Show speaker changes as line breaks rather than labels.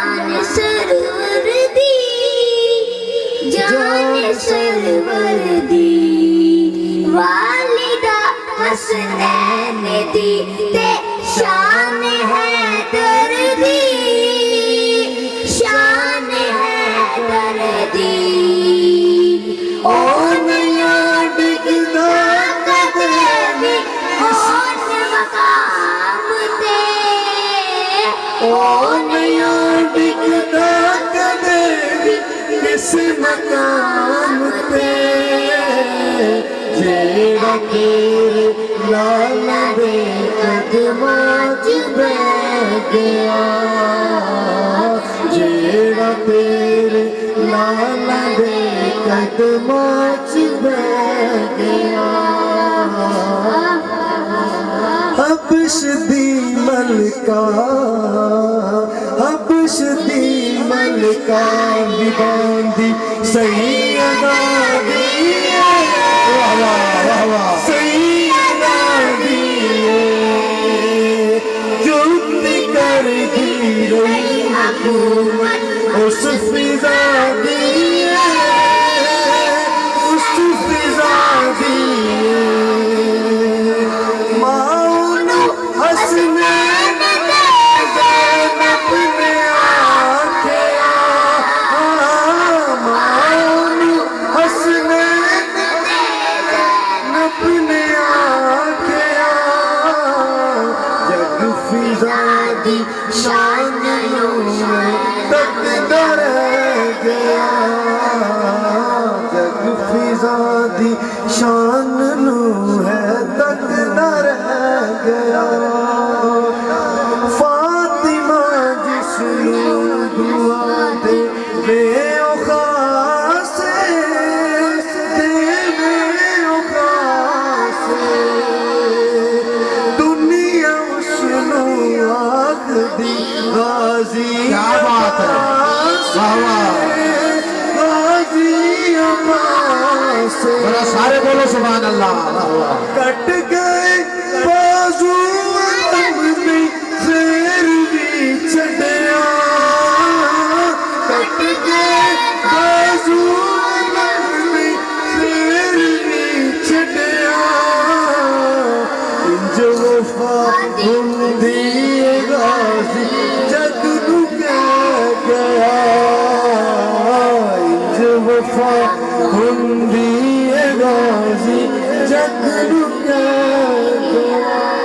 जान सरवर दी, जान सरवर दी, वालिदा हसनैन दी ते शान है दर्दी, शान है दर्दी। ओ नया डिगदा कदमी ओन मकाम ते,
ओ नया डिगदा कदमी किस मकाम ते, जेड़ा तेरे लाला दे कदमां च बैठ गया, जेड़ा तेरे लाला दे कदमां च बैठ गया। हबश दी मलका, हबश दी मलका विबांदी सैयदा दी, सैयदा दी जुल्म कर दी रही हुकूमत उस फिजा दी, उस फिजा दी। माऊनु हसनैन ज़ैनब ने आख्या, माऊनु हसनैन ज़ैनब ने आख्या, जग फिजा दी शान तक डर गया, जग फिजा दी शान नू है तक डर गया। फातिमा जिसनू दुआ दे वे ओ खासे, देवे ओ खासे, दुनिया उसनू आखदी गाजी। क्या बात है, गाजी अब्बास बड़ा सारे बोलो सुभान अल्लाह। कट गए बाजू तुमने खैर भी छड़िया, कट गए बाजू तुमने खैर भी छड़िया, इंज वफा हुंदी गाजी जग नू कह गया, इंज वफा हुंदी गाजी जग नू कह गया।